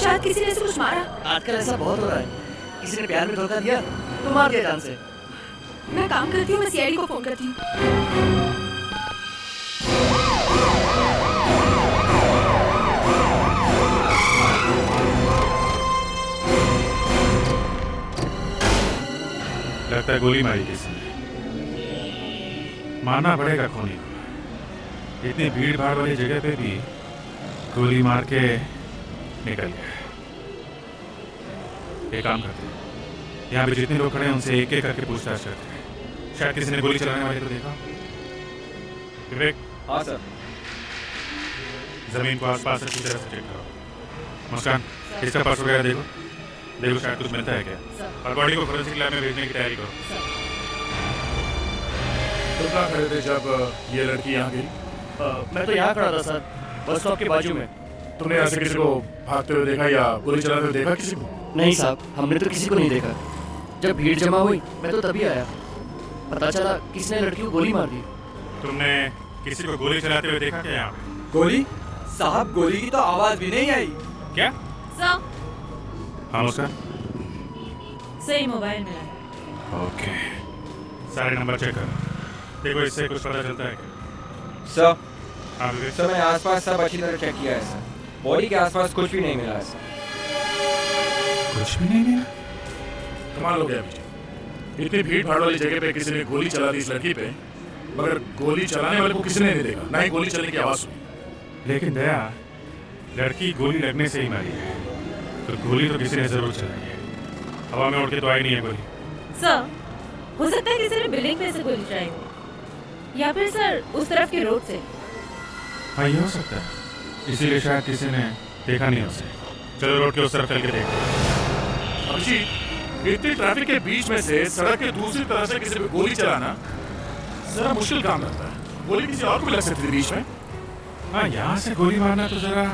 शायद किसी ने इसे कुछ मारा। आजकल ऐसा बहुत हो रहा है, किसी ने प्यार में धोखा दिया तो मार दिया जान से। मैं काम करती हूँ, मैं सीआईडी को फोन करती हूँ। लगता है गोली मारी किसी ने। मानना पड़ेगा खूनी को, इतनी भीड़ भाड़ वाली जगह पे भी गोली मार के निकल गया। एक काम करते हैं, यहाँ पे जितने लोग खड़े हैं उनसे एक एक करके पूछताछ करते हैं। शायद किसी ने गोली चलाने वाले को देखा। विवेक। हाँ सर। जमीन को आसपास अच्छी तरह से चेक करो। मुस्कान, इसका पर्स वगैरह देखो शायद कुछ मिलता है क्या। और बॉडी को फोरेंसिक लैब में भेजने की तैयारी करो। तुम कहाँ खड़े थे जब ये लड़की यहाँ गई? मैं तो यहाँ खड़ा था सर, बस स्टॉप के बाजू में। तुमने यहाँ से किसी को भागते हुए देखा या गोली चलाते हुए देखा किसी को? नहीं साहब, हमने तो किसी को नहीं देखा। जब भीड़ जमा हुई मैं तो तभी आया, पता चला किसने लड़की को गोली मार दी। तुमने किसी को गोली चलाते हुए देखा क्या यहाँ पे? गोली? साहब गोली की तो आवाज भी नहीं आई। क्या? सर। हाँ मुस्कान? सही मोबाइल मिला। ओके, सारे नंबर चेक करो, देखो इससे कुछ पता चलता है क्या? सर। हाँ विवेक। सर मैंने आसपास सब अच्छी तरह चेक किया है सर, बॉडी के आसपास कुछ भी नहीं मिला है सर। कुछ भी नहीं मिला? कमाल हो गया मुझे, इतनी भीड़ भाड़ वाली जगह पे किसी ने गोली चला दी इस लड़की पे, मगर गोली चलाने वाले को किसी ने नहीं देखा, ना ही गोली चलने की आवाज सुनी। लेकिन दया, लड़की गोली लगने से ही मारी है, तो गोली तो किसी ने जरूर चलाई है। हवा में उड़ के तो आई नहीं है गोली। सर, हो सकता है किसी ने बिल्डिंग पे से गोली चलाई हो, या फिर सर उस तरफ के रोड से। हाँ ये हो सकता है, इसीलिए शायद किसी ने देखा नहीं उसे। चलो रोड के उस तरफ चल के देखते हैं। अभिजीत, इतनी ट्रैफिक के बीच में से सड़क के दूसरी तरफ से किसी पे गोली चलाना जरा मुश्किल काम लगता है। गोली किसी और को भी लग सकती थी बीच में। हाँ, यहाँ से गोली मारना तो जरा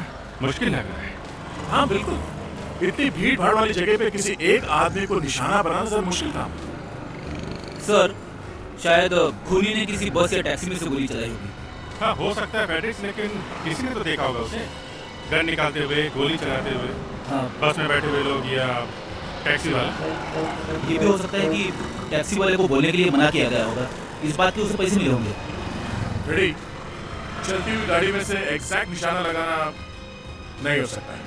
मुश्किल लग रहा है। हाँ बिल्कुल, इतनी भीड़ भाड़ वाली जगह पे किसी एक आदमी को निशाना बनाना जरा मुश्किल काम है। सर, शायद खूनी ने किसी बस या टैक्सी में से गोली चलाई होगी। हाँ हो सकता है पैट्रिक्स, लेकिन किसी ने तो देखा होगा उसे गन निकालते हुए, गोली चलाते हुए। हाँ। बस में बैठे हुए लोग या टैक्सी वाला। ये भी हो सकता है कि टैक्सी वाले को बोलने के लिए मना किया गया होगा, इस बात के उसे पैसे मिले होंगे। रेडी, चलती हुई गाड़ी में से एग्जैक्ट निशाना लगाना नहीं हो सकता है।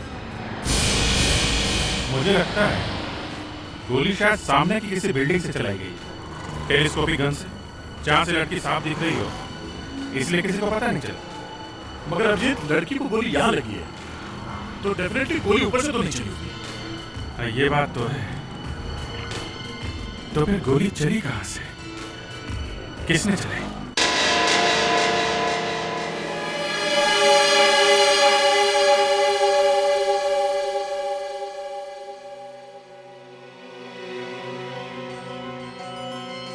मुझे लगता है गोली शायद सामने की किसी बिल्डिंग से चलाई गई, टेलीस्कोपिक गन से, जहाँ से लड़की साफ दिख रही हो, इसलिए किसी को पता नहीं चला। मगर अभिजीत, लड़की को गोली यहाँ लगी है, तो डेफिनेटली गोली ऊपर से तो नहीं चली होगी। हाँ, ये बात तो है। तो फिर गोली चली कहाँ से? किसने चलाई?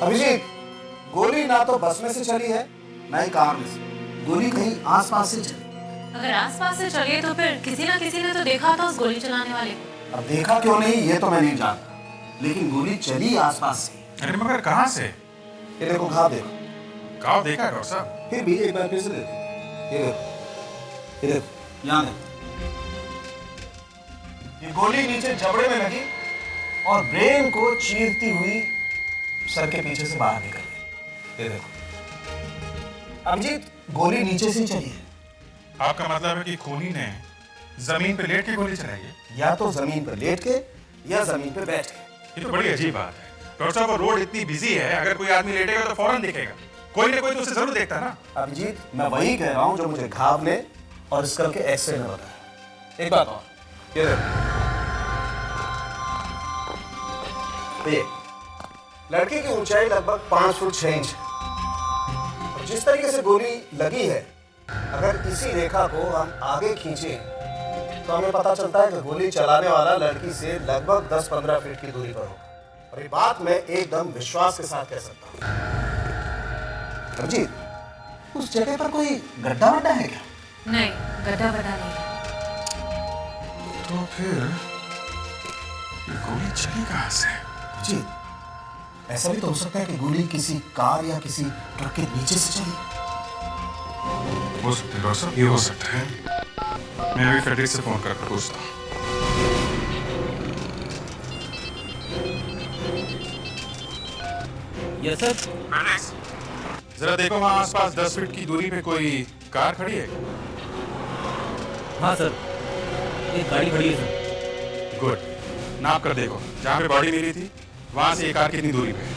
अभिजीत, गोली ना तो बस में से चली है ना ही कार में से, गोली कहीं आसपास से चली। अगर आसपास से चले तो फिर किसी ना किसी ने तो देखा था उस गोली चलाने वाले को। अब देखा क्यों नहीं ये तो मैं नहीं जानता, लेकिन गोली चली आसपास से। अरे मगर कहाँ से? ये देखो, घाव देखो। घाव देखा डॉक्टर साहब? फिर भी एक बार फिर से देखो, ये देखो, ये देखो, यहाँ देखो। ये गोली नीचे जबड़े में लगी और ब्रेन को चीरती हुई सर के पीछे से बाहर निकल गई। ये देखो अभिजीत, गोली नीचे से चली है। आपका मतलब है कि खूनी ने जमीन पे लेट के गोली चलाई है? या तो जमीन पर लेट के या जमीन पे बैठ के। ये तो बड़ी अजीब बात है डॉक्टर साहब। रोड इतनी बिजी है, अगर कोई आदमी लेटेगा तो फौरन देखेगा, कोई ना कोई तो उसे जरूर देखता है ना। अभिजीत, मैं वही कह रहा हूँ जो मुझे घाव ने और इस करके एक्सरे ने बताया। एक बात और, ये देखो, ये लड़की की ऊंचाई लगभग 5 फुट 6 इंच है। जिस तरीके से गोली लगी है, अगर इसी रेखा को हम आगे खींचे तो हमें पता चलता है कि गोली चलाने वाला लड़की से लगभग 10-15 फीट की दूरी पर होगा। और ये बात मैं एकदम विश्वास के साथ कह सकता हूँ। अभिजीत, उस जगह पर कोई गड्ढा वड्ढा है क्या? नहीं, गड्ढा वड्ढा नहीं। तो फिर गोली चली कहाँ से? अभिजीत, ऐसा भी तो हो सकता है कि गोली किसी कार या किसी ट्रक के नीचे से चली। हो सकता है डॉक्टर साहब, ये हो सकता है। मैं अभी फेडरिक से फोन करके पूछता हूँ। Yes sir. फेलिक्स, जरा देखो वहाँ आसपास 10 फीट की दूरी पे कोई कार खड़ी है। हाँ सर, एक गाड़ी खड़ी है सर। गुड, नाप कर देखो जहाँ पे बॉडी मिली थी वहाँ से ये कार कितनी दूरी पे है।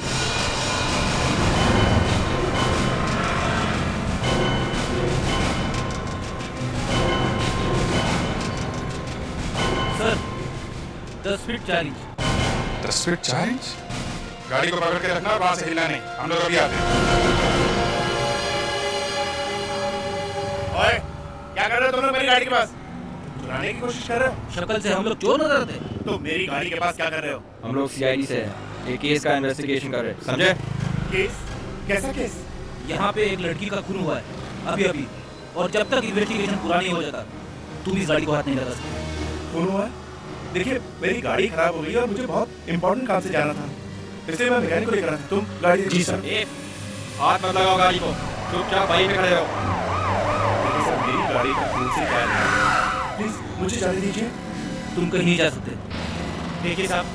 Sir 10 feet 4 inch. 10 feet 4 inch. गाड़ी को पकड़ के रखना और वहां से हिलना नहीं, हम लोग अभी आते हैं। ओए, क्या कर रहे हो तुम लोग मेरी गाड़ी के पास? चुराने की कोशिश कर रहे हो? शक्ल से हम लोग चोर नजर आते हैं। तो मेरी गाड़ी के पास क्या कर रहे हो? हम लोग सीआईडी से हैं, एक केस का इन्वेस्टिगेशन कर रहे हैं, समझे? केस? कैसा केस? यहाँ पे एक लड़की का खून हुआ है अभी अभी, और जब तक इन्वेस्टिगेशन पूरा नहीं हो जाता तुम इस गाड़ी को हाथ नहीं लगा सकते। खून हुआ है? देखिए, मेरी गाड़ी खराब हो गई और मुझे बहुत इंपॉर्टेंट काम से जाना था, इसलिए मैं मैकेनिक को लेकर आया था। तुम गाड़ी? जी सर। हाथ मत लगाओ गाड़ी को, चुपचाप वहीं पे खड़े हो। देखिए सर, मेरी गाड़ी का खून से क्या है? प्लीज मुझे जाने दीजिए। तुम कहीं नहीं जा सकते। देखिए साहब,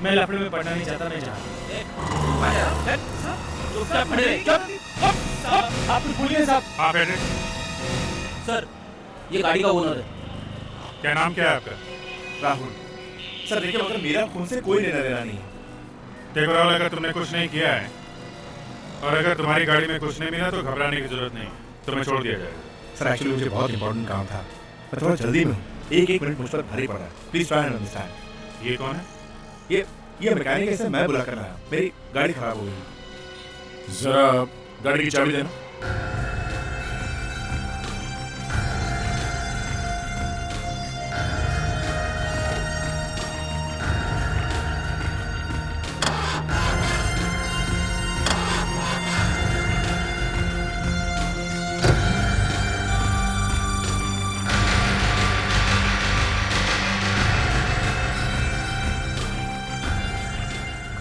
मैं लफड़े में पड़ना नहीं चाहता, मैं चुपचाप खड़े रहे। आप कुछ भूलिए साहब। हाँ बैठे। सर ये गाड़ी का ओनर है। क्या नाम क्या है आपका? राहुल। सर देखिए, मगर मेरा खून से कोई लेना देना नहीं है। देखो राहुल, अगर तुमने कुछ नहीं किया है और अगर तुम्हारी गाड़ी में कुछ नहीं मिला तो घबराने की जरूरत नहीं, तुम्हें छोड़ दिया जाएगा। सर एक्चुअली मुझे बहुत इंपॉर्टेंट काम था, मैं थोड़ा जल्दी में हूँ। एक मिनट मुझ पर भारी पड़ा है, प्लीज ट्राई एंड अंडरस्टैंड। ये कौन है? ये मैकेनिक है, इसे मैं बुला कर आया, मेरी गाड़ी खराब हो गई। जरा गाड़ी की चाबी देना।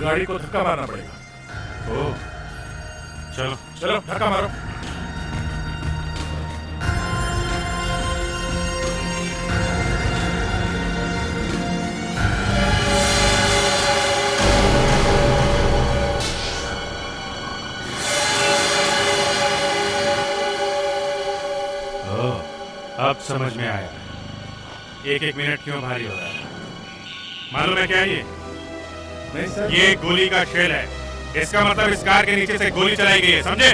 गाड़ी को धक्का मारना पड़ेगा। ओह, चलो चलो धक्का मारो। ओह, अब समझ में आया एक मिनट क्यों भारी हो रहा है। मालूम है क्या ये? नहीं सर, ये गोली का शेल है, इसका मतलब इस कार के नीचे से गोली चलाई गई है, समझे?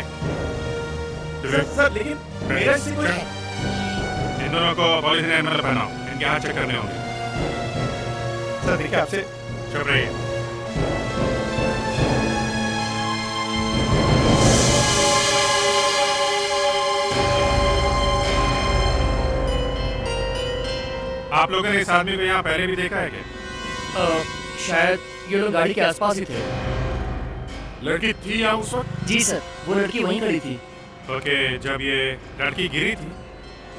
सर लेकिन मेरा से कोई इन दोनों को पॉलिथीन एनिमल पहनाओ, इनके हाथ चेक करने होंगे। सर देखिए, आपसे चुप रहिए। आप लोगों ने इस आदमी को यहाँ पहले भी देखा है क्या? शायद ये लोग गाड़ी के आसपास ही थे। लड़की थी यहाँ उस वक्त? जी सर, वो लड़की वहीं खड़ी थी। ओके, जब ये लड़की गिरी थी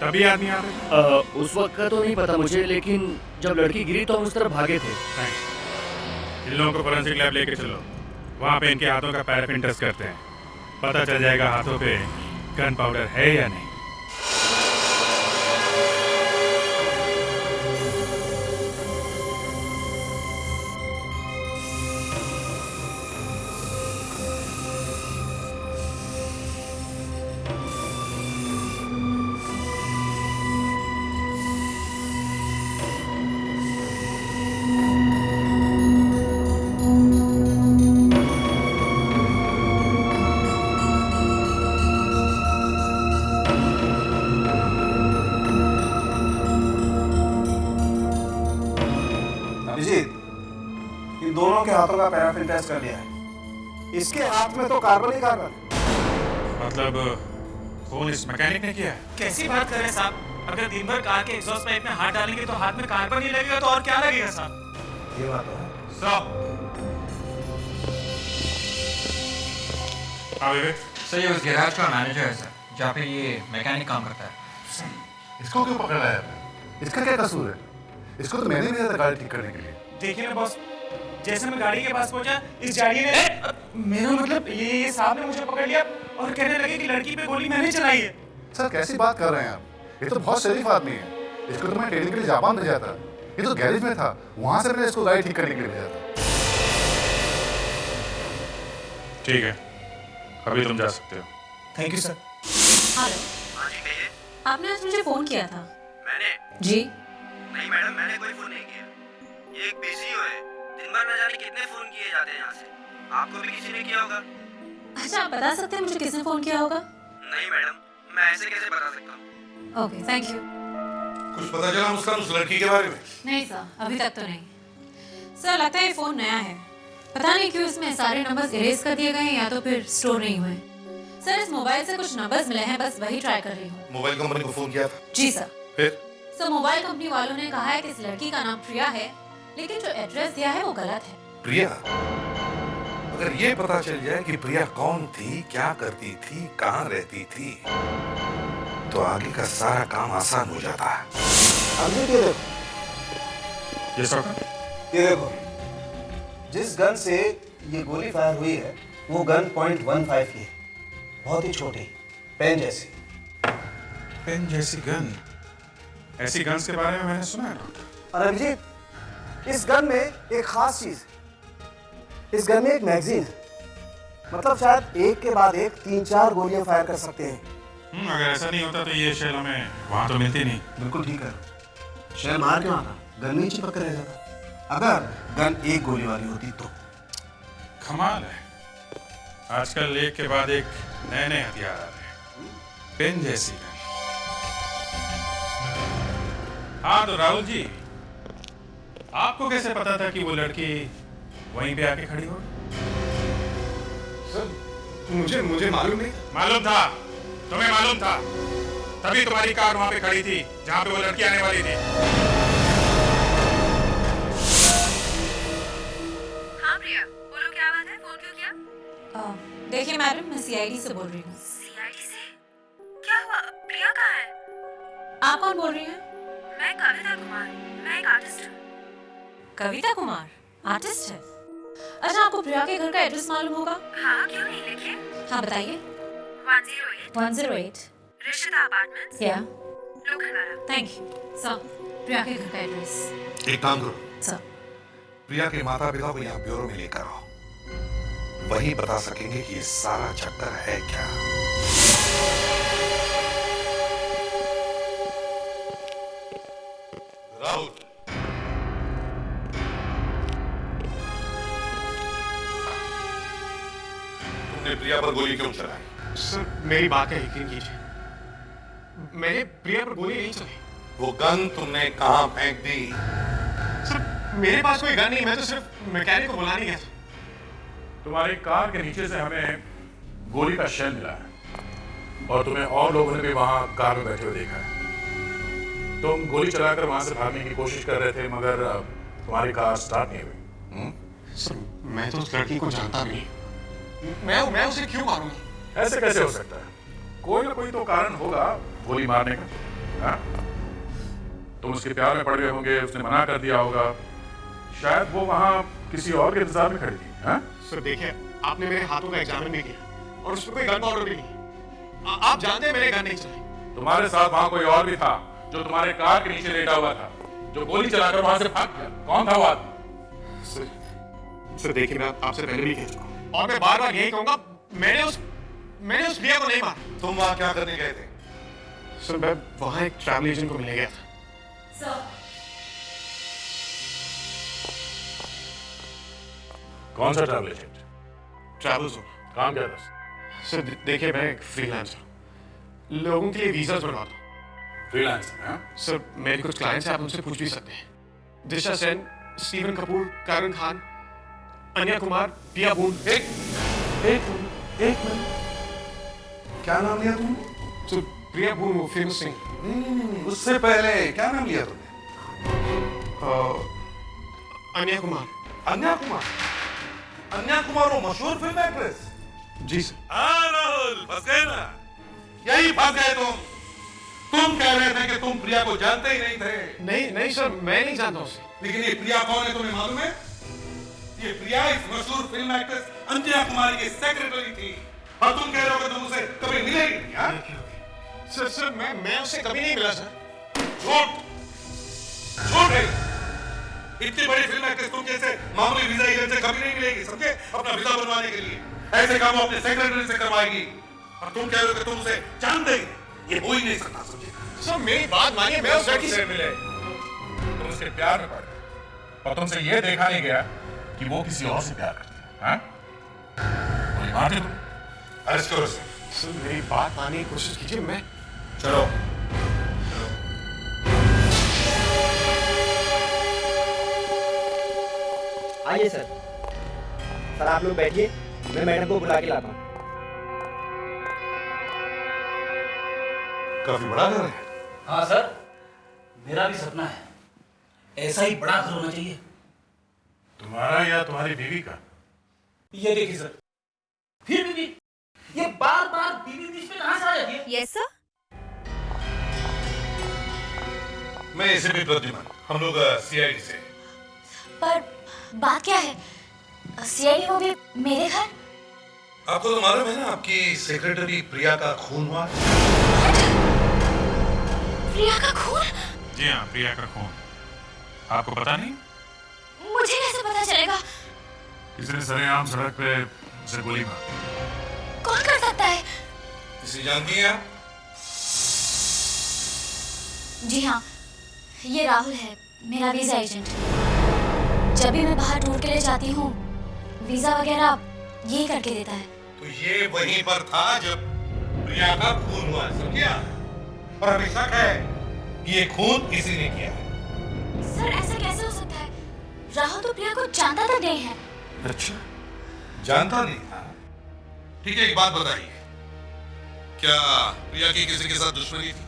तभी आदमी आ रहे थे? उस वक्त का तो नहीं पता मुझे, लेकिन जब लड़की गिरी तो हम उस तरफ भागे थे। थैंक्स। इन लोगों को फोरेंसिक लैब लेके चलो, वहाँ पे इनके हाथों का पैराफिन टेस्ट करते हैं, पता चल जाएगा हाथों पे गन पाउडर है या नहीं। इन दोनों के हाथों का पैराफिन टेस्ट कर लिया है। इसके हाथ में तो कार्बन ही कार्बन। मतलब फोन इस मैकेनिक ने किया है? कैसी बात कर रहे हैं साहब? अगर दिन भर कार के एग्जॉस्ट पाइप में हाथ डालेंगे तो हाथ में कार्बन ही लगेगा, तो और क्या लगेगा साहब? ये बात तो है। सर ये उस गैराज का मैनेजर है सर, जहाँ पे ये मैकेनिक काम करता है। इसको क्यों पकड़ा है? इसका क्या कसूर है? इसको तो मैंने भेजा था गाड़ी ठीक करने के लिए। देखिए ना बॉस, जैसे मैं गाड़ी के पास पहुंचा, इस जाड़िए ने मेरा मतलब ये साहब ने मुझे पकड़ लिया और कहने लगे कि लड़की पे गोली मैंने चलाई है। सर कैसी बात कर रहे हैं आप? ये तो बहुत शरीफ आदमी है। इसको तो मैं ट्रेनिंग के लिए जापान भेजा था। ये तो गैरेज में था, वहां से मैंने इसको गाड़ी ठीक करने के लिए भेजा था। ठीक है, अभी तुम जा सकते हो। Thank you sir. हेलो, आपने आज मुझे फोन किया था? मैंने? जी नहीं मैडम, मैंने कोई फोन नहीं किया। ये एक पीसीओ है, दिन भर न जाने कितने फोन किए जाते हैं यहाँ से। आपको भी किसी ने किया होगा। अच्छा, आप बता सकते हैं मुझे किसने फोन किया होगा? नहीं मैडम, मैं ऐसे कैसे बता सकता हूँ। Okay, thank you. कुछ पता चला मुस्कान उस लड़की के बारे में? नहीं सर, अभी तक तो नहीं। सर, लगता है ये फोन नया है। पता नहीं क्यों इसमें सारे नंबर्स इरेज कर दिए गए हैं या तो फिर स्टोर नहीं हुए। सर, इस मोबाइल से कुछ नंबर्स मिले हैं, बस वही ट्राई कर रही हूँ। मोबाइल कंपनी को फोन किया था? जी सर। फिर? सर, मोबाइल कंपनी वालों ने कहा है कि इस लड़की का नाम प्रिया है, लेकिन जो एड्रेस दिया है वो गलत है। प्रिया? अगर ये पता चल जाए कि प्रिया कौन थी, क्या करती थी, कहाँ रहती थी, तो आगे का सारा काम आसान हो जाता है। अमजद, ये देखो, ये सब ये देखो, जिस गन से ये गोली फायर हुई है वो गन .15 की है, बहुत ही छोटी, पेन जैसी। पेन जैसी गन? ऐसी गन्स के बारे में मैंने सुना है डॉक्टर। और अभिजीत, इस गन में एक खास चीज है। इस गन में एक मैगजीन है, मतलब शायद एक के बाद एक 3-4 गोलियां फायर कर सकते हैं। अगर ऐसा नहीं होता तो ये शेल हमें वहां तो मिलती नहीं। बिल्कुल ठीक है, शेल मार क्यों आता, गन नहीं चिपक कर रह जाता। अगर गन एक गोली वाली होती तो। कमाल है, आजकल एक के बाद एक नए नए हथियार आ रहे हैं। पेन जैसी गन। हाँ तो राहुल जी, आपको कैसे पता था कि वो लड़की वहीं पे आके खड़ी होगी? सर, मुझे मालूम नहीं। मालूम था? तुम्हें मालूम था? तभी तुम्हारी कार वहां पे खड़ी थी जहां पे वो लड़की आने वाली थी। हाँ प्रिया, बोलो क्या बात है, फोन क्यों किया? देखिए मैडम, मैं सीआईडी से बोल रही हूँ। सीआईडी से? क्या हुआ? प्रिया कहाँ है? आप कौन बोल रही हैं? मैं कविता कुमार, मैं एक आर्टिस्ट हूँ। कविता कुमार आर्टिस्ट है? अच्छा, आपको प्रिया के घर का एड्रेस मालूम होगा? हाँ, क्यों नहीं, लिखिए। हाँ बताइए। 108 ऋषिता अपार्टमेंट्स, या Lokhandwala. Thank you sir. Priya के घर का एड्रेस। एक काम करो सर, प्रिया के माता पिता को यहाँ ब्यूरो में लेकर आओ, वही बता सकेंगे कि ये सारा चक्कर है क्या। राहुल, तुमने प्रिया पर गोली क्यों चलाई? सर, मेरी बात है, यकीन कीजिए, मैंने प्रिया पर गोली नहीं चलाई। वो गन तुमने कहाँ फेंक दी? सर, मेरे पास कोई गन नहीं, मैं तो सिर्फ मैकेनिक को बुलाने गया था। तुम्हारी कार के नीचे से हमें गोली का शेल मिला है और तुम्हें और लोगों ने भी वहां कार में बैठे हुए देखा है। तुम गोली चलाकर वहां से भागने की कोशिश कर रहे थे मगर तुम्हारी कार स्टार्ट नहीं हुई। सर, मैं तो उस लड़की को जानता नहीं, मैं उसे क्यों मारूंगा? ऐसे कैसे हो सकता है? कोई ना कोई तो कारण होगा गोली मारने का। हाँ? तुम उसके प्यार में पड़ गए होंगे, उसने मना कर दिया होगा, शायद वो वहां किसी और के इंतजार में खड़ी थी। हाँ? सर देखिए, आपने मेरे हाथों का एग्जामिन भी किया और उसमें कोई गन पाउडर भी नहीं। आप जानते हैं मैंने गन नहीं चलाई। तुम्हारे साथ वहां कोई और भी था जो तुम्हारे कार के नीचे लेटा हुआ था, जो गोली चलाकर वहां से भाग गया। कौन था वो आदमी? सर देखिए, मैं आपसे पहले भी कह चुका हूं और मैं बार बार यही कहूंगा, मैंने उस प्रिया को नहीं मारा। तुम वहां क्या करने गए थे? सर, मैं वहां एक ट्रैवल एजेंट को मिलने गया था। कौन सा ट्रैवल एजेंट? Travel zone. काम क्या था? सर देखिए, मैं एक फ्रीलांसर, लोगों के लिए वीजास बनवाता हूँ। फ्रीलांसर? हाँ? सर, मेरे कुछ क्लाइंट्स हैं, आप उनसे पूछ भी सकते हैं। दिशा सेन, स्टीवन कपूर, करण खान, अन्या कुमार, पिया बून। एक मिनट, क्या नाम लिया तुमने? सर, प्रिया बून, वो फेमस सिंगर। उससे पहले क्या नाम लिया तुमने? अन्या कुमार। अन्या कुमार? अन्या कुमार वो मशहूर फिल्म एक्ट्रेस? जी सर। हाँ राहुल, फंस गए ना, यही फंस गए तुम कह रहे थे कि तुम प्रिया को जानते ही नहीं थे। नहीं सर, मैं नहीं जानता उसे। लेकिन ये प्रिया कौन है तुम्हें मालूम है? ये प्रिया इस मशहूर फिल्म एक्ट्रेस अन्या कुमारी की सेक्रेटरी थी और तुम कह रहे हो कि तुम उसे कभी मिले ही नहीं। हाँ? सर मैं उसे कभी नहीं मिला सर। झूठ है। इतनी बड़ी फिल्म एक्ट्रेस तुम जैसे मामूली वीजा एजेंट से कभी नहीं मिलेगी, समझे? अपना वीजा बनवाने के लिए ऐसे काम अपने सेक्रेटरी से करवाएगी, और तुम कह रहे हो कि तुम उसे जान देंगे? ये हो ही नहीं सकता, समझे? सर मेरी बात मानिए, मैं उस लड़की से मिले, तुम उसके प्यार में पड़े, और तुमसे ये देखा नहीं गया कि वो किसी और से प्यार करती है, हाँ? गोली मार दे तुम, अरेस्ट करो उसे। सर मेरी बात मानने की कोशिश कीजिए, मैं चलो। आइए सर। सर आप लोग बैठिए, मैं मैडम को बुला के लाता हूँ। काफी बड़ा घर है। हाँ सर, मेरा भी सपना है, ऐसा ही बड़ा घर होना चाहिए। तुम्हारा या तुम्हारी बीवी का? ये देखिए सर, फिर बीवी, ये बार बार बीवी बीच में कहाँ से आ जाती है? Yes sir. मैं इसे भी प्रद्युमन, हम लोग सीआईडी से। पर बात क्या है? सीआईडी वो भी मेरे घर? आपको तो मालूम है ना, आपकी सेक्रेटरी प्रिया का खून हुआ। प्रिया का खून? जी हाँ, प्रिया का खून। आपको पता नहीं? मुझे कैसे पता चलेगा? किसी ने सरेआम सड़क पे उसे गोली मारी। कौन कर सकता है? किसी जानती हैं आप? जी हाँ, ये राहुल है, मेरा वीजा एजेंट। जब भी मैं बाहर टूर के लिए जाती हूँ, वीजा वगैरह यही करके देता है। तो ये वहीं पर था जब प्रिया का खून हुआ, समझिए? और अभी शक है कि ये खून इसी ने किया है। सर ऐसा कैसे हो सकता है? राहुल तो प्रिया को जानता तक नहीं है। अच्छा, जानता नहीं था? ठीक है, एक बात बताइए, क्या प्रिया की किसी के साथ दुश्मनी थी?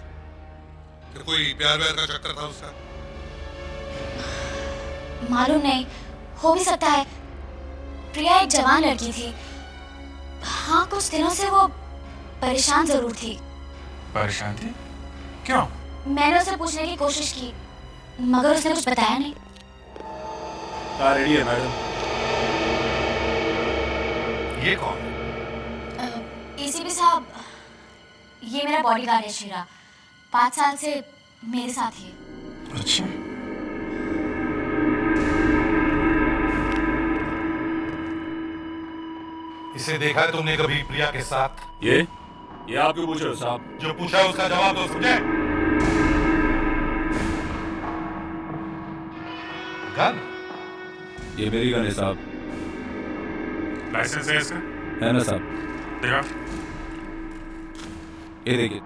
फिर कोई प्यार व्यार का चक्कर था उसका? मालूम नहीं, हो भी सकता है। प्रिया एक जवान लड़की थी। हाँ, कुछ दिनों से वो परेशान जरूर थी। परेशान थी? क्यों? मैंने उसे पूछने की कोशिश की, मगर उसने कुछ बताया नहीं। रेडी है मैडम। ये कौन? एसीपी साहब, ये मेरा बॉडीगार्ड है शेरा, 5 साल से मेरे साथ ही है। अच्छा। इसे देखा है तुमने कभी प्रिया के साथ? ये आप क्यों पूछ रहे हो साहब? जो पूछा है उसका जवाब दो, समझे? गन? ये मेरी गन है साहब। लाइसेंस है इसका? है ना साहब। देखा? ये देखिए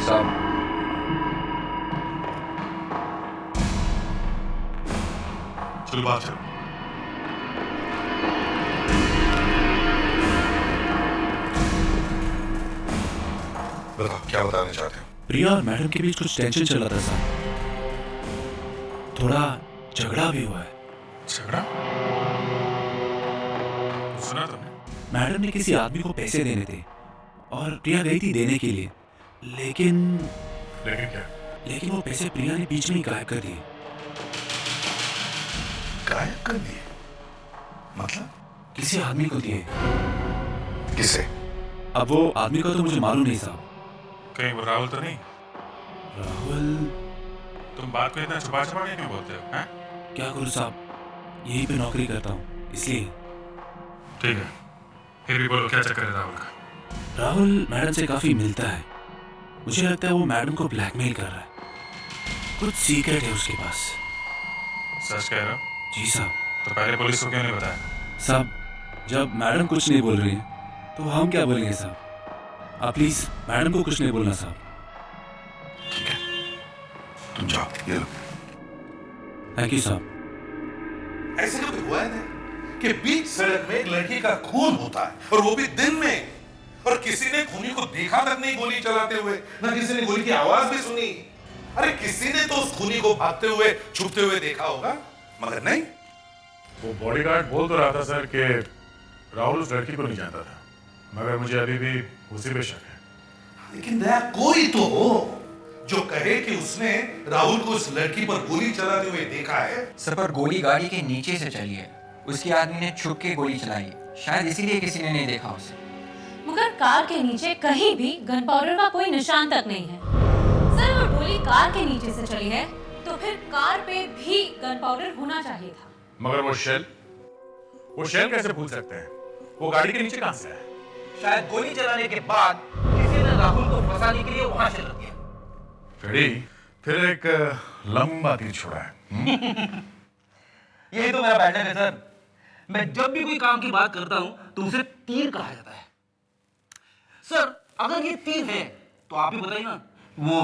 साहब। चलो बात चलो। बताओ क्या बताना चाहते हो? प्रिया और मैडम के बीच कुछ टेंशन चल रहा था साहब, थोड़ा झगड़ा भी हुआ है। झगड़ा? सुना तुमने? मैडम ने किसी आदमी को पैसे देने थे और प्रिया गई थी देने के लिए, लेकिन क्या? लेकिन वो पैसे प्रिया ने बीच में ही गायब कर दिए। गायब कर दिए? मतलब? किसी आदमी को दिए। किसे? अब वो आदमी का तो मुझे मालूम नहीं साहब। कहीं वो राहुल तो नहीं? राहुल? तुम बात को इतना छुपा छुपा के क्यों बोलते हो? हैं? क्या करूँ साहब, यहीं पे नौकरी करता हूँ इसलिए। ठीक है, फिर भी बोलो क्या चक्कर है राहुल का? राहुल मैडम से काफी मिलता है, मुझे लगता है वो मैडम को ब्लैकमेल कर रहा है, कुछ सीक्रेट है उसके पास। सच कह रहे हो? जी साहब। तो पहले पुलिस को क्यों नहीं बताया? साहब, जब मैडम कुछ नहीं बोल रही है तो हम क्या बोलेंगे साहब? आप प्लीज मैडम को कुछ नहीं बोलना साहब। ठीक है, तुम जाओ, ये लो। थैंक यू साहब। ऐसे कभी हुआ है कि बीच सड़क में एक लड़की का खून होता है, और वो भी दिन में, और किसी ने खूनी को देखा तक नहीं गोली चलाते हुए, ना किसी ने गोली की आवाज भी सुनी। अरे किसी ने तो उस खूनी को भागते हुए छुपते हुए देखा होगा, मगर नहीं। वो बॉडीगार्ड बोल तो रहा था सर कि राहुल उस लड़की को नहीं जानता था, मगर मुझे अभी भी उसी पे शक है। लेकिन दया कोई तो हो जो कहे कि उसने राहुल को उस लड़की पर गोली चलाते हुए देखा है। सर, पर गोली गाड़ी के नीचे से चली है, उसकी आदमी ने छुप के गोली चलाई, शायद इसीलिए किसी ने नहीं देखा उसे। मगर कार के नीचे कहीं भी गन पाउडर का कोई निशान तक नहीं है। सर, वो गोली कार के नीचे से चली है तो फिर कार पे भी गन पाउडर होना चाहिए था। मगर वो शेल कैसे भूल सकते हैं? वो गाड़ी के नीचे कहां से है? शायद गोली चलाने के बाद किसी ने राहुल को फंसाने के लिए वहां से लग दिया। फिर एक लंबा तीर छोड़ा है। यही तो मेरा पैटर्न है सर। मैं जब भी कोई काम की बात करता हूं तो उसे तीर कहा जाता है। सर अगर ये तीर है तो आप ही बताइए ना, वो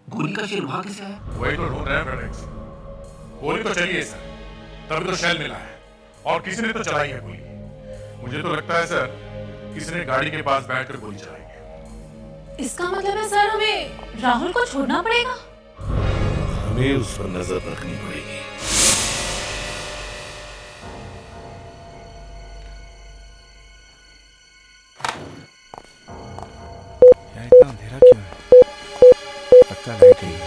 गोली का शेल वहां कैसे आया? वही तो ढूंढ रहे हैं फेडेक्स। गोली तो चली है सर, तभी तो शेल मिला है, और किसी ने तो चलाई है गोली। मुझे तो लगता है सर किसी ने गाड़ी के पास बैठकर गोली चलाई है। इसका मतलब है सर हमें राहुल को छोड़ना पड़ेगा। हमें उस पर नजर रखनी पड़ेगी। इतना अंधेरा क्यों है? लगता है लाइट नहीं।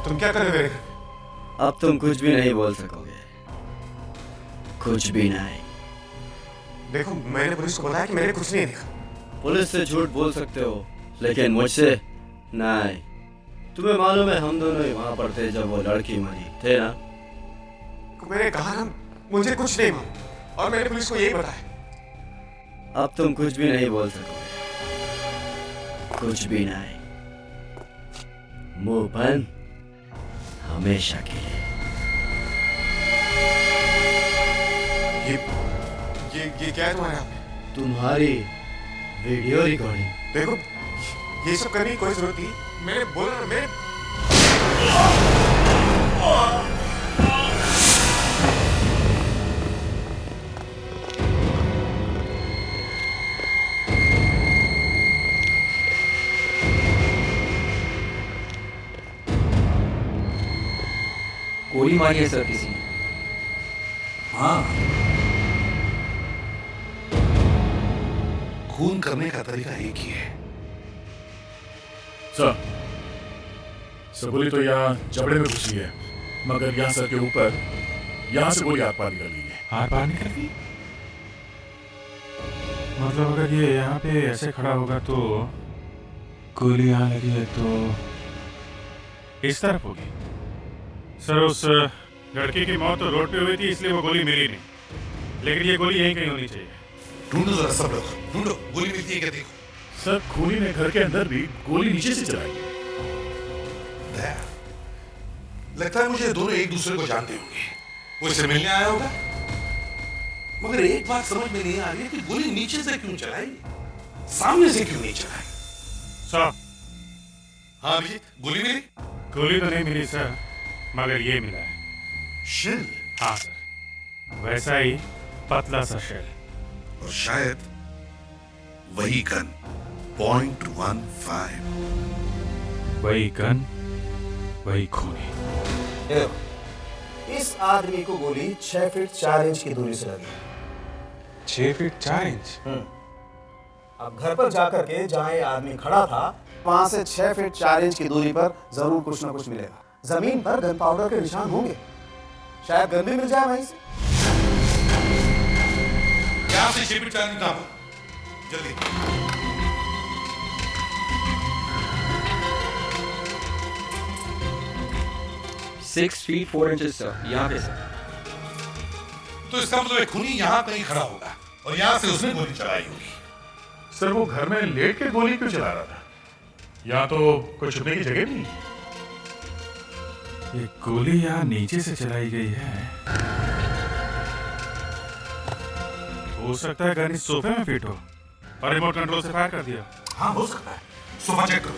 तुम क्या कर रहे हो? अब तुम कुछ भी नहीं बोल सकोगे, कुछ भी नहीं। देखो मैंने पुलिस को बताया कि मैंने कुछ नहीं देखा। पुलिस से झूठ बोल सकते हो लेकिन मुझसे नहीं। तुम्हें मालूम है हम दोनों ही वहां पर थे जब वो लड़की मरी, थे ना? मैंने कहा ना मुझे कुछ नहीं मालूम, और मैंने पुलिस को यही बताया। अब तुम कुछ भी नहीं बोल सकोगे, कुछ भी नहीं। मुंह बंद हमेशा के लिए। ये क्या है तुम्हारे हाथ में? तुम्हारी वीडियो रिकॉर्डिंग। देखो ये सब करने की कोई जरूरत नहीं। मैंने बोला ना, मैंने गोली मारी है सर किसी ने। हाँ, खून करने का तरीका एक ही है। सर गोली तो यहाँ जबड़े में घुसी है, मगर यहाँ सर के ऊपर यहाँ से गोली आर पार निकल गई है। आर पार निकल गई? मतलब अगर ये यहाँ पे ऐसे खड़ा होगा तो गोली यहाँ लगी है तो इस तरफ होगी। सर उस लड़की की मौत तो रोड पे हुई थी इसलिए वो गोली मिली नहीं, लेकिन ये गोली यहीं कहीं होनी चाहिए। ढूंढो जरा सब लोग, ढूंढो गोली मिलती है क्या देखो। सर खूनी ने घर के अंदर भी गोली नीचे से चलाई है। लगता है मुझे दोनों एक दूसरे को जानते होंगे, वो इससे मिलने आया होगा। मगर एक बात समझ में नहीं आ रही कि गोली नीचे से क्यों चलाई, सामने से क्यों नहीं चलाई। सर हाँ अभिजीत, गोली मिली? गोली तो नहीं मिली सर, मगर ये मिला है शेल। हाँ सर, वैसा ही पतला सा शेल, और शायद वही गन .15। वही गन वही खूनी। इस आदमी को गोली 6 फीट 4 इंच की दूरी से लगी। 6 फीट 4 इंच? अब घर पर जाकर के जहाँ ये आदमी खड़ा था वहां से 6 फीट 4 इंच की दूरी पर जरूर कुछ ना कुछ मिलेगा। जमीन पर गन पाउडर के निशान होंगे, शायद गन भी मिल जाए वहीं से। क्या से 6 फीट 4 इंच कहां? जल्दी। Six feet 4 inches सर, यहाँ पे सर। तो इसका मतलब खूनी यहाँ कहीं खड़ा होगा और यहाँ से उसने गोली चलाई होगी। सर वो घर में लेट के गोली क्यों चला रहा था? यहाँ तो कोई छुपने की जगह नहीं। ये गोली यहाँ नीचे से चलाई गई है। हो सकता है गन इस सोफे में फिट हो और रिमोट कंट्रोल से फायर कर दिया। हाँ हो सकता है, सोफा चेक करो।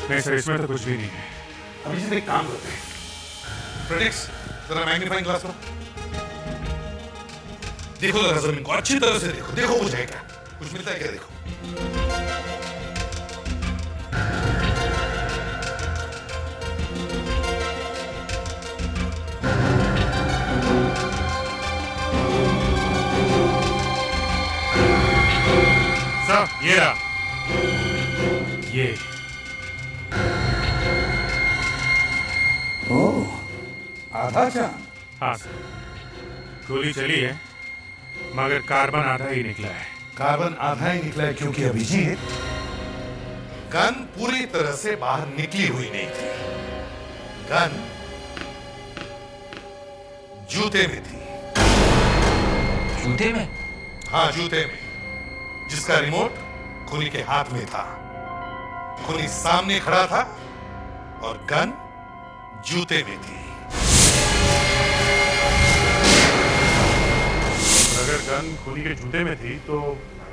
नहीं सर, इसमें तो कुछ भी नहीं है। अभी से एक काम करते हैं, प्रेडिक्स जरा मैग्नीफाइंग ग्लास लो, देखो जरा जमीन को अच्छी तरह से देखो, देखो कुछ है क्या, कुछ मिलता है क्या देखो। साहब ये रहा। ये ओह, आधा चांद। हाँ सर, गोली चली है मगर कार्बन आधा ही निकला है। कार्बन आधा ही निकला है क्योंकि अभिजीत गन पूरी तरह से बाहर निकली हुई नहीं थी। गन जूते में थी। जूते में? हाँ, जूते में, जिसका रिमोट खूनी के हाथ में था। खूनी सामने खड़ा था और गन जूते में थी। अगर गन खूनी के जूते में थी तो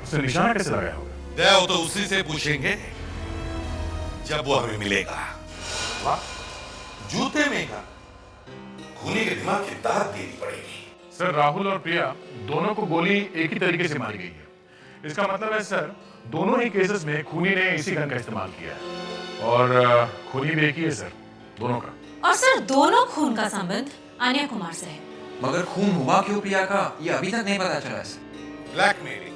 उसे निशाना कैसे लगाया होगा? वो तो उसी से पूछेंगे जब वो हमें मिलेगा। वाह, जूते में गन, खूनी के दिमाग की दाद देनी पड़ेगी। सर, राहुल और प्रिया दोनों को गोली एक ही तरीके से मारी गई है। इसका मतलब है सर, दोनों ही केसेस में खूनी ने इसी गन का इस्तेमाल किया है और खूनी भी एक ही है सर, दोनों का। और सर, दोनों खून का संबंध आन्या कुमार से है। मगर खून हुआ क्यों प्रिया का, ये अभी तक नहीं पता चला है। ब्लैकमेलिंग।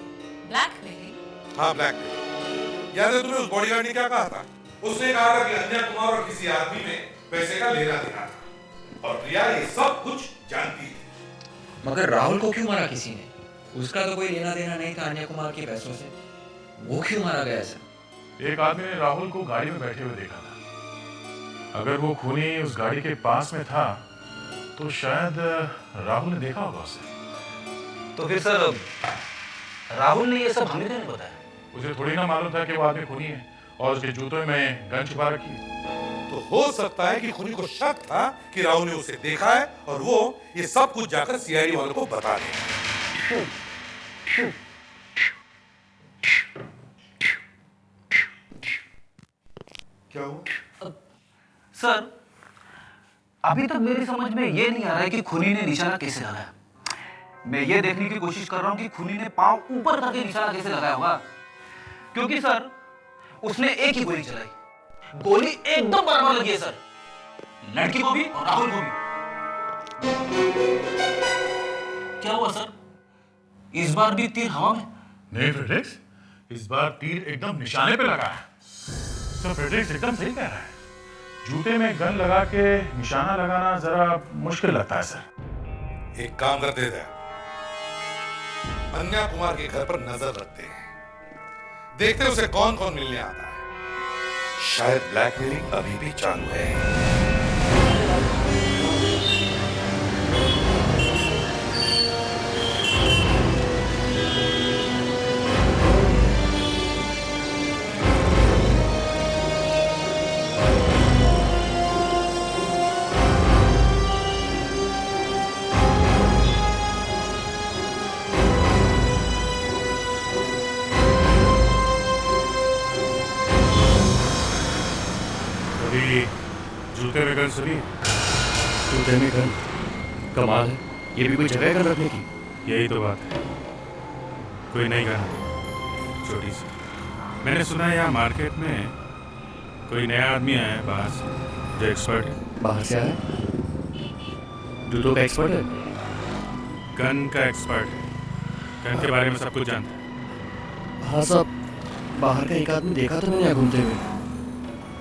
ब्लैकमेलिंग? हाँ, ब्लैकमेलिंग। याद है तुम्हें उस बॉडीगार्ड ने क्या कहा था? उसने कहा था कि अन्या कुमार और किसी आदमी में पैसे का लेना देना था और प्रिया ये सब कुछ जानती थी। मगर राहुल को क्यों मारा किसी ने? उसका तो कोई लेना देना नहीं था अन्या कुमार के पैसों से, वो क्यों मारा गया सर? एक आदमी ने राहुल को गाड़ी में बैठे हुए देखा था। अगर वो खूनी उस गाड़ी के पास में था तो शायद राहुल ने देखा होगा उसे। तो फिर सर, राहुल ने ये सब हमें नहीं बताया? उसे थोड़ी ना मालूम था कि वो आदमी खूनी है और उसके जूतों में गन छुपा रखी है। तो हो सकता है कि खूनी को शक था कि राहुल ने उसे देखा है और वो ये सब कुछ जाकर सीआईडी वालों को बता देगा। क्या हुआ? सर, अभी तक मेरी समझ में ये नहीं आ रहा है कि खूनी ने निशाना कैसे लगाया। मैं ये देखने की कोशिश कर रहा हूँ कि खूनी ने पांव ऊपर करके निशाना कैसे लगाया होगा, क्योंकि सर उसने एक ही गोली चलाई। गोली एकदम बराबर लगी है सर, लड़की को भी और राहुल को भी। क्या हुआ सर, इस बार भी तीर हवा में? नहीं फ्रेडरिक्स, इस बार तीर एकदम निशाने पे लगा है। सर, फ्रेडरिक्स एकदम सही कह रहा है। जूते में गन लगा के निशाना लगाना जरा मुश्किल लगता है सर। एक काम करते थे, अन्या कुमार के घर पर नजर रखते हैं, देखते उसे कौन कौन मिलने आता है। शायद ब्लैकमेलिंग अभी भी चालू है। जूते में गन सुनी? जूते में गन? कमाल है, ये भी कोई जगह है गन रखने की? यही तो बात है, कोई नई गन छोटी सी। मैंने सुना है यहाँ मार्केट में कोई नया आदमी आया है बाहर से जो एक्सपर्ट है। बाहर से आया? जूतों का एक्सपर्ट है? गन का एक्सपर्ट है, गन के बारे में सब कुछ जानता है। हाँ साहब, बाहर का एक आदमी देखा था मैंने यहाँ घूमते हुए।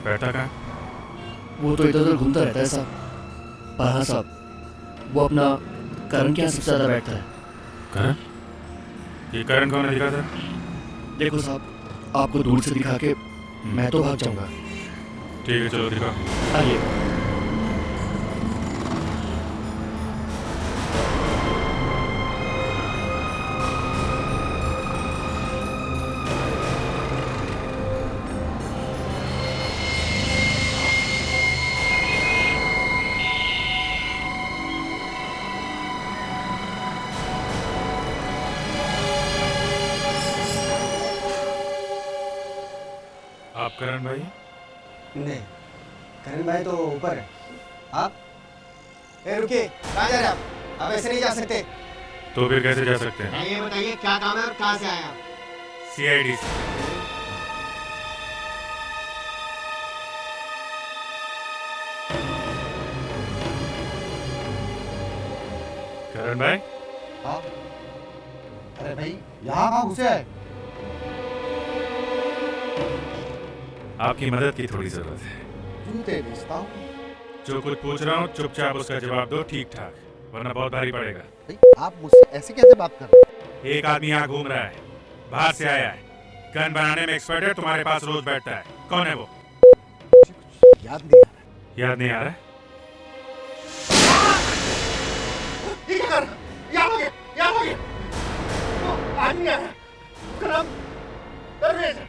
बैठा कहाँ? वो तो इधर उधर घूमता रहता है साहब। पर हाँ साहब, वो अपना करण के यहाँ सबसे ज्यादा बैठता है। करण? ये करण कौन है, दिखा था? देखो साहब, आपको दूर से दिखा के मैं तो भाग जाऊंगा। ठीक है, चलो दिखाओ। आइए। आप करण भाई? नहीं, करण भाई तो ऊपर है। आप? रुकिए, कहाँ जा रहे हैं आप ऐसे नहीं जा सकते। तो फिर कैसे जा सकते हैं? ये बताइए क्या काम है और कहाँ से आए आप? सीआईडी से। करण भाई? हाँ? अरे भाई, यहाँ कहाँ घुसे आए? आपकी मदद की थोड़ी जरूरत है। जूते बेचता हूँ। जो कुछ पूछ रहा हूँ चुपचाप उसका जवाब दो ठीक ठाक, वरना बहुत भारी पड़ेगा। आप मुझसे ऐसे कैसे बात कर रहे हैं? एक आदमी यहाँ घूम रहा है, बाहर से आया है, गन बनाने में एक्सपर्ट है, तुम्हारे पास रोज बैठता है। कौन है वो? याद नहीं आ रहा। याद नहीं आ रहा? याद हो गया। आदमी आया, उसका नाम दरवेश है,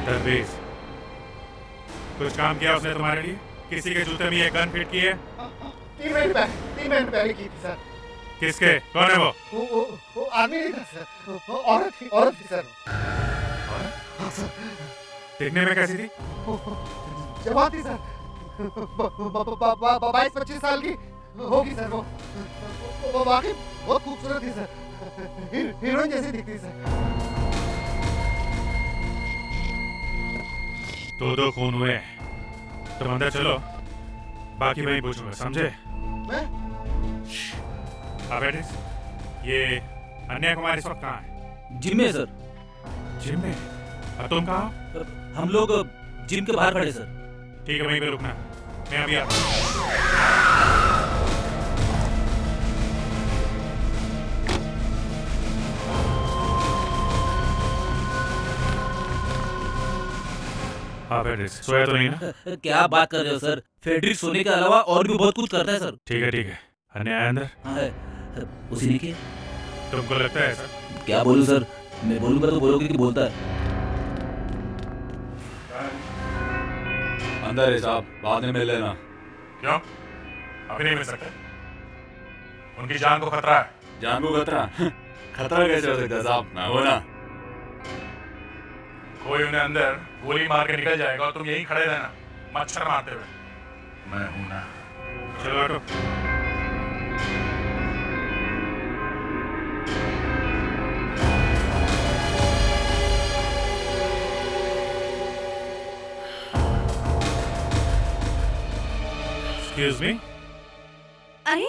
दरवेश। कुछ काम किया उसने तुम्हारे लिए? किसी के जूते में ये गन फिट की है? 3 महीने पहले की थी सर। किसके? कौन है वो? वो आदमी नहीं था सर, औरत थी सर। हाँ सर। दिखने में कैसी थी? जवान थी सर, 22-25 साल की होगी सर। वो वाकई बहुत खूबसूरत थी सर, हीरोइन जैसी दिखती सर। 2 खून हुए, तुम अंदर चलो, बाकी मैं ही पूछूंगा, समझे? मैं? एडिक्स, ये अन्या कुमार इस वक्त कहाँ है? जिम में सर। जिम में? और तुम कहाँ? हम लोग जिम के बाहर खड़े सर। ठीक है, वहीं पे रुकना, मैं अभी आता हूँ। हाँ फेड्रिक्स, सोया तो नहीं ना? क्या बात कर रहे हो सर? फेड्रिक्स सोने के अलावा और भी बहुत कुछ करता है सर। ठीक है। अन्या है अंदर? हाँ है, उसी ने किया। तुमको लगता है सर? क्या बोलूं सर? मैं बोलूंगा तो बोलोगे कि बोलता है। अंदर है साहब, बाद में मिल लेना। क्यों? अभी नहीं मिल सकते? उनकी जान को खतरा है। जान को खतरा? खतरा कैसे हो सकता है साहब? मैं हूं ना। कोई उन्हें अंदर गोली मार के निकल जाएगा और तुम यहीं खड़े रहना मच्छर मारते हुए। मैं हूं ना। चलो हटो। Excuse me. अरे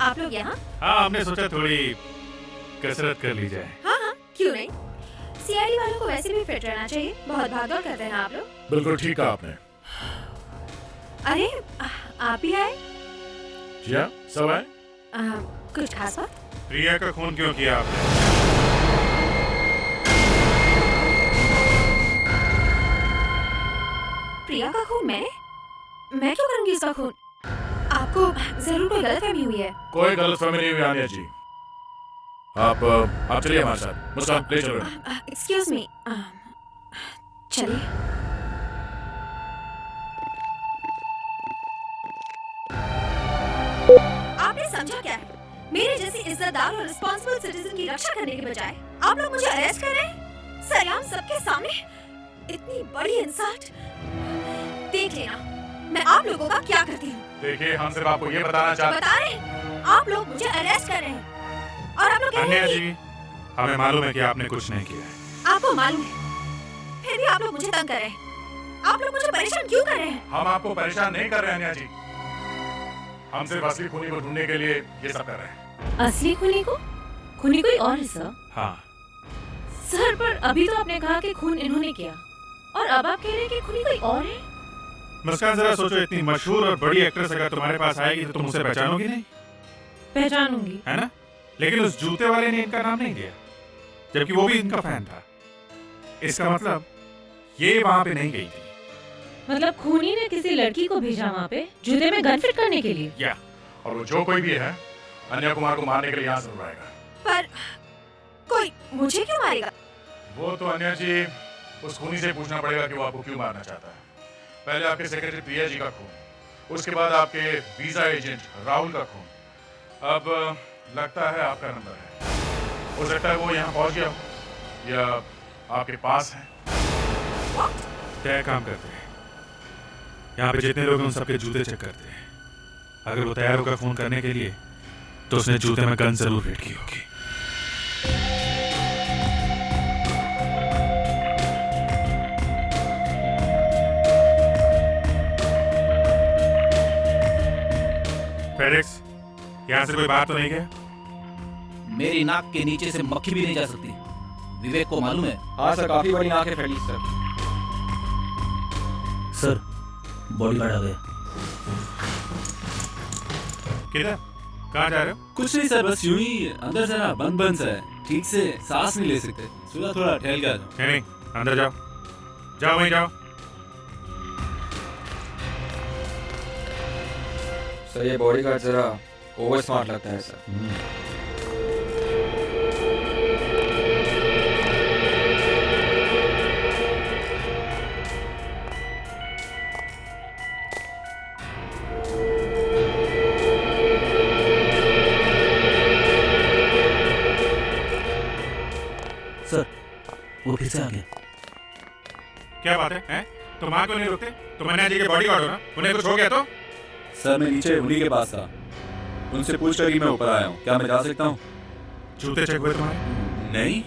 आप लोग यहाँ? हाँ, हमने सोचा थोड़ी कसरत कर ली जाए। हाँ, क्यों नहीं? सीआईडी वालों को वैसे भी फिट रहना चाहिए, बहुत भागदौड़ करते हैं ना आप लोग। बिल्कुल ठीक कहा आपने। अरे आप भी आए? जी हाँ, सब आए। कुछ खास बात? प्रिया का खून क्यों किया आपने? प्रिया का खून मैंने? मैं क्यों करूंगी इसका खून? आपको जरूर कोई गलतफहमी हुई है। कोई गलतफहमी नहीं हुई आनिया जी। आप चलिए हमारे साथ। मुस्कान ले चलो। एक्सक्यूज मी, चलिए। आपने समझा क्या है? मेरे जैसी इज्जतदार और रिस्पॉन्सिबल सिटीजन की रक्षा करने के बजाय आप लोग मुझे अरेस्ट कर रहे हैं सरेआम सबके सामने। इतनी बड़ी इंसल्ट। देख लेना मैं आप लोगों का क्या करती हूँ। देखिए, हम सिर्फ आपको ये बताना चाहते हैं। बता रहे हैं, आप लोग मुझे अरेस्ट कर रहे हैं और आप लोग कह रहे अन्या हैं जी, हमें मालूम है कि आपने कुछ नहीं किया है। आपको मालूम है, फिर भी आप लोग मुझे तंग कर रहे हैं। आप लोग मुझे परेशान क्यों कर रहे हैं? हम आपको परेशान नहीं कर रहे हैं अन्या जी। हम सिर्फ असली खूनी को ढूंढने के लिए ये सब कर रहे हैं। असली खूनी को? खूनी कोई और है सर? हाँ सर, पर अभी तो आपने कहा कि खून इन्होंने किया और अब आप कह रहे हैं कि खूनी कोई और है। मुस्कान, जरा सोचो, इतनी मशहूर और बड़ी एक्ट्रेस अगर तुम्हारे पास आएगी तो तुम उसे पहचानोगी नहीं? पहचानूंगी, है ना? लेकिन उस जूते वाले ने इनका नाम नहीं लिया, जबकि वो भी इनका फैन था। इसका मतलब ये वहां पे नहीं गई थी। मतलब खूनी ने किसी लड़की को भेजा वहाँ पे जूते में गन फिट करने के लिए? या और वो जो कोई भी है अन्या कुमार को मारने के लिए यहाँ जरूर आएगा। पर कोई मुझे क्यों मारेगा? वो तो अन्या जी उस खूनी से पूछना पड़ेगा कि वो आपको क्यों मारना चाहता है। पहले आपके सेक्रेटरी प्रिया जी का खून, उसके बाद आपके वीजा एजेंट राहुल का खून, अब लगता है आपका नंबर है। हो सकता है वो यहाँ पहुँच गया हो या आपके पास है। क्या काम करते हैं यहाँ पे जितने लोग हैं उन सबके जूते चेक करते हैं। अगर वो तैयार होगा खून करने के लिए तो उसने जूते में गन जरूर फिट की होगी। फेडेक्स, यहाँ से कोई बात तो नहीं गया? मेरी नाक के नीचे से मक्खी भी नहीं जा सकती, विवेक को मालूम है। हाँ सर, काफी बड़ी नाक है फेडेक्स सर। सर बॉडीगार्ड आ गया। किधर? कहाँ जा रहे हो? कुछ नहीं सर, बस यूं ही अंदर से ना बंद सा है, ठीक से सांस नहीं ले सकते, सुबह थोड़ा टहल के आ जाओ। नहीं, अंदर जाओ, जाओ वहीं जाओ। सर ये बॉडीगार्ड जरा ओवर स्मार्ट लगता है सर। सर वो फिर से आ गया। क्या बात है, हैं? तुम वहाँ क्यों नहीं रुकते? तुम अन्या जी के बॉडीगार्ड हो ना, उन्हें कुछ हो गया तो? सर मैं नीचे उन्हीं के पास था, उनसे पूछ कर ही मैं ऊपर आया हूँ, क्या मैं जा सकता हूँ? जूते चेक हुए तुम्हारे? नहीं।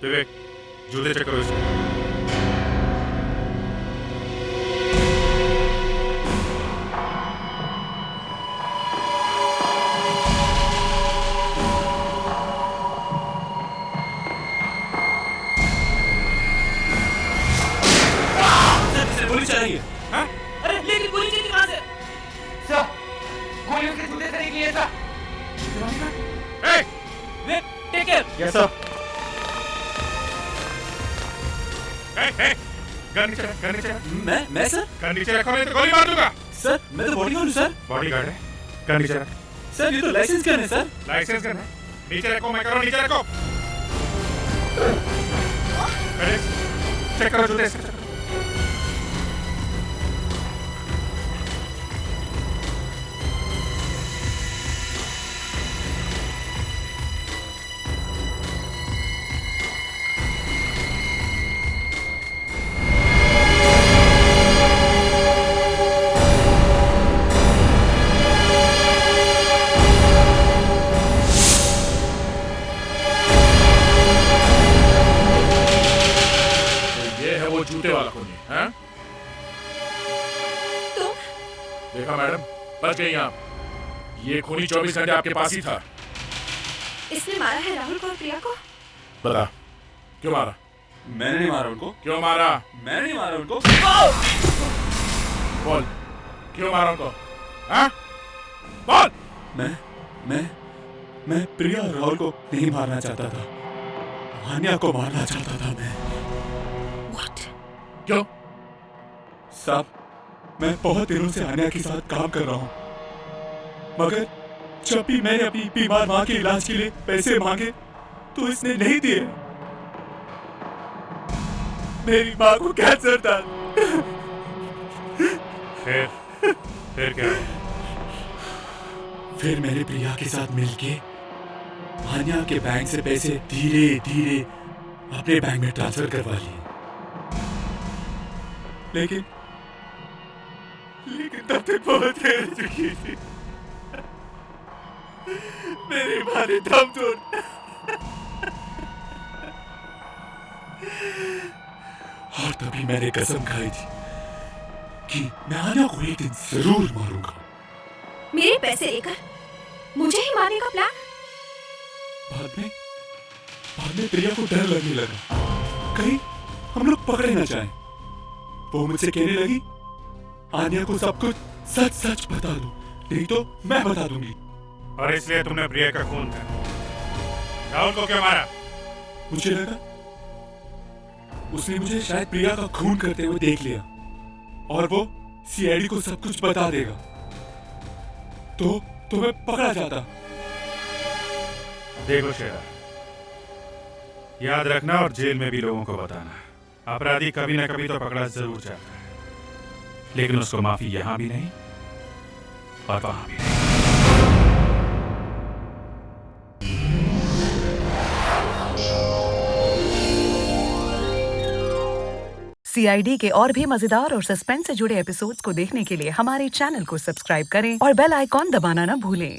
विवेक जूते चेक करो इसके। गोली चलाएंगे। अरे लेकिन गोली चली कहाँ से? सर गोली उसके जूते से निकली है सर। ए! Take care. Yes sir. Gun नीचे रख, गन नीचे रख। मैं सर? गन नीचे रखो नहीं तो गोली मार दूंगा। सर मैं तो बॉडीगार्ड हूँ सर। बॉडीगार्ड है, गन नीचे रख। सर ये तो लाइसेंस गन है सर। लाइसेंस गन है, नीचे रखो, मैं करो नीचे रखो। चेक करो जूते इसके, चेक करो। जूते वाला खूनी, हैं? तुम? देखा मैडम, बच गई आप। ये खूनी 24 घंटे आपके पास ही था। इसने मारा है राहुल को और प्रिया को? बता, क्यों मारा? मैंने नहीं मारा उनको। क्यों मारा? मैंने नहीं मारा उनको। बोल, क्यों मारा उनको? हाँ? बोल। मैं प्रिया और राहुल को नहीं मारना चाहता था, आन्या को मारना चाहता था मैं। क्यों? साहब, मैं बहुत दिनों से आन्या के साथ काम कर रहा हूँ, मगर जब भी मैंने अपनी बीमार माँ के इलाज के लिए पैसे मांगे तो इसने नहीं दिए। मेरी माँ को कैंसर था। फिर क्या? फिर मैंने प्रिया के साथ मिलके आन्या के बैंक से पैसे धीरे धीरे अपने बैंक में ट्रांसफर करवा लिए। लेकिन तब तक बहुत देर हो चुकी थी। मेरी माँ ने दम तोड़ और तभी मैंने कसम खाई थी कि मैं आन्या को एक दिन जरूर मारूंगा। मेरे पैसे लेकर मुझे ही मारने का प्लान? बाद में प्रिया को डर लगने लगा, कहीं हम लोग पकड़े ना जाएं। वो मुझसे कहने लगी, आन्या को सब कुछ सच सच बता दो, नहीं तो मैं बता दूंगी। और इसलिए तुमने प्रिया का खून किया। राहुल को क्यों मारा? मुझे लगा उसने मुझे शायद प्रिया का खून करते हुए देख लिया और वो सीआईडी को सब कुछ बता देगा, तो मैं पकड़ा जाता। देखो शेरा, याद रखना और जेल में भी लोगों को बताना, अपराधी कभी ना कभी तो पकड़ा जरूर जाता है, लेकिन उसको माफी यहां भी नहीं और वहां भी नहीं। सीआईडी के और भी मजेदार और सस्पेंस से जुड़े एपिसोड्स को देखने के लिए हमारे चैनल को सब्सक्राइब करें और बेल आइकॉन दबाना ना भूलें।